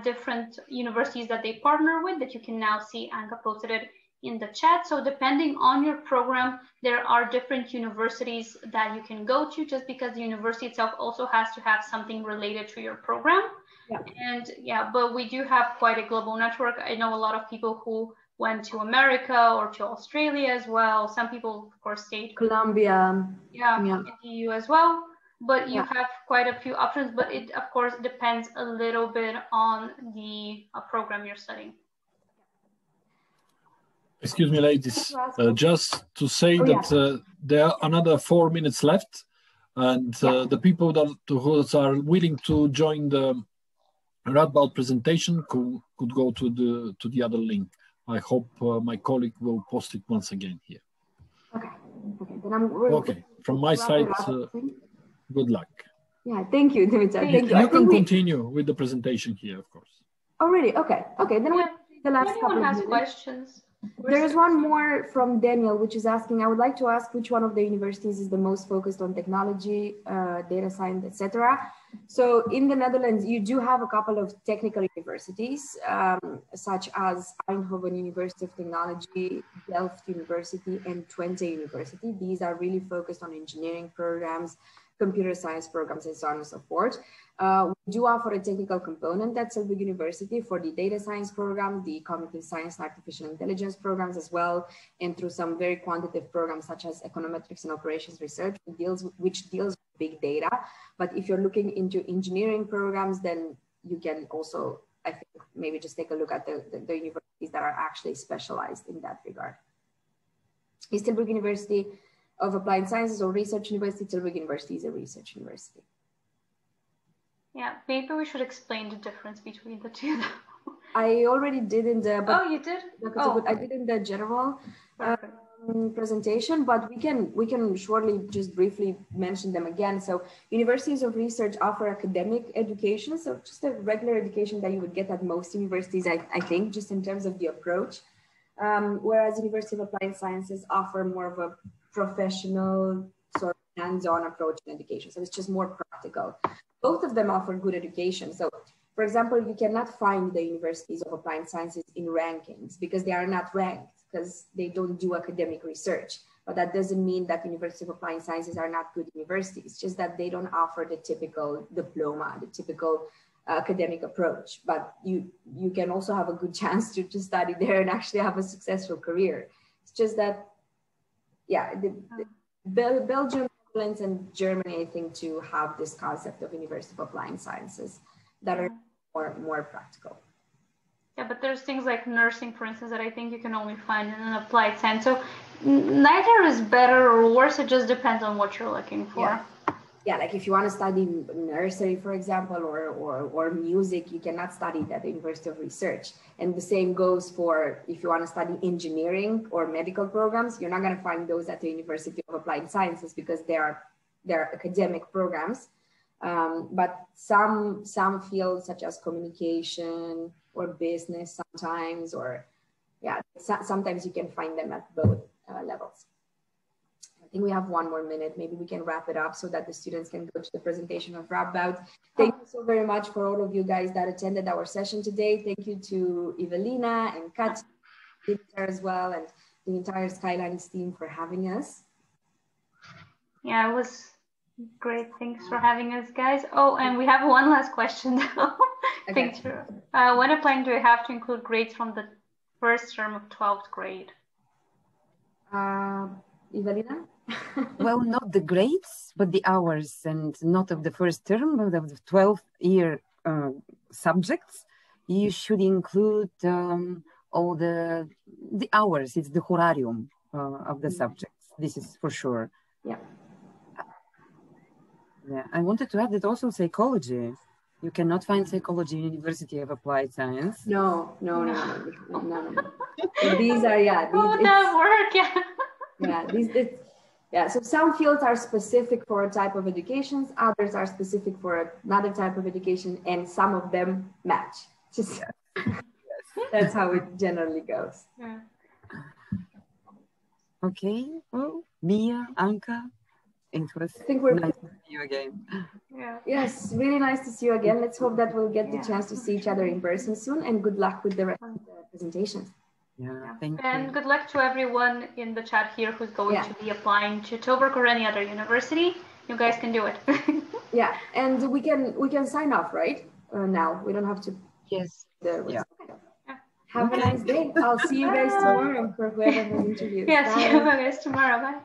different universities that they partner with that you can now see. Anka posted it in the chat. So depending on your program, there are different universities that you can go to, just because the university itself also has to have something related to your program. Yeah. And yeah, but we do have quite a global network. I know a lot of people who went to America or to Australia as well. Some people, of course, stayed Colombia. Yeah, in the EU as well. But you have quite a few options, but it, of course, depends a little bit on the program you're studying. Excuse me, ladies, just to say that there are another 4 minutes left, and the people who are willing to join the Radboud presentation could go to the other link. I hope my colleague will post it once again here. Okay. Then I'm from my side, good luck. Yeah, thank you, Dimitra. Thank you. You can continue with the presentation here, of course. Oh, really? Okay. Then we'll take the last couple of minutes. Anyone has questions? There is one more from Daniel, which is asking, I would like to ask which one of the universities is the most focused on technology, data science, etc. So in the Netherlands, you do have a couple of technical universities, such as Eindhoven University of Technology, Delft University, and Twente University. These are really focused on engineering programs, computer science programs, and so on and so forth. We do offer a technical component at Tilburg University for the data science program, the cognitive science and artificial intelligence programs as well, and through some very quantitative programs such as Econometrics and operations research, which deals with big data. But if you're looking into engineering programs, then you can also, I think, maybe just take a look at the universities that are actually specialized in that regard. Is Tilburg University of Applied Sciences or Research University? Tilburg University is a research university. Yeah, maybe we should explain the difference between the two. I already did in the. Oh, you did? Oh, I did in the general perfect. presentation, but we can surely just briefly mention them again. So universities of research offer academic education, so just a regular education that you would get at most universities, I think, just in terms of the approach. Whereas University of Applied Sciences offer more of a professional sort of hands-on approach in education. So it's just more practical. Both of them offer good education. So for example, you cannot find the universities of applied sciences in rankings because they are not ranked because they don't do academic research. But that doesn't mean that University of Applied Sciences are not good universities. It's just that they don't offer the typical diploma, the typical academic approach. But you can also have a good chance to study there and actually have a successful career. It's just that, yeah, Belgium, Netherlands, and Germany, I think, to have this concept of University of Applied Sciences that are more practical. Yeah, but there's things like nursing, for instance, that I think you can only find in an applied science. So neither is better or worse. It just depends on what you're looking for. Yeah, like if you want to study nursery, for example, or music, you cannot study it at the University of Research. And the same goes for if you want to study engineering or medical programs, you're not going to find those at the University of Applied Sciences because they're academic programs. But some fields such as communication or business sometimes, or sometimes you can find them at both levels. I think we have 1 more minute. Maybe we can wrap it up so that the students can go to the presentation of Radboud. Thank you so very much for all of you guys that attended our session today. Thank you to Evelina and Kat as well, and the entire Skylines team for having us. Yeah, it was great. Thanks for having us, guys. Oh, and we have one last question. Okay. When applying, do we have to include grades from the first term of 12th grade? Evelina? Well, not the grades, but the hours, and not of the first term, but of the 12th year subjects. You should include all the hours. It's the horarium of the subjects. This is for sure. Yeah. Yeah, I wanted to add that also psychology. You cannot find psychology in University of Applied Science. No. These are, so some fields are specific for a type of education, others are specific for another type of education, and some of them match. Just that's how it generally goes. Yeah. Okay, well, Mia, Anka, it was nice to see you again. Yeah. Yes, really nice to see you again. Let's hope that we'll get the chance to see each other in person soon, and good luck with the rest of the presentations. Yeah, thank you. And good luck to everyone in the chat here who's going to be applying to Tilburg or any other university. You guys can do it. Yeah, and we can sign off, right? Now we don't have to. Yes. Have a nice day. I'll see you guys tomorrow for whoever has interviewed. Yeah, see you guys tomorrow. Bye.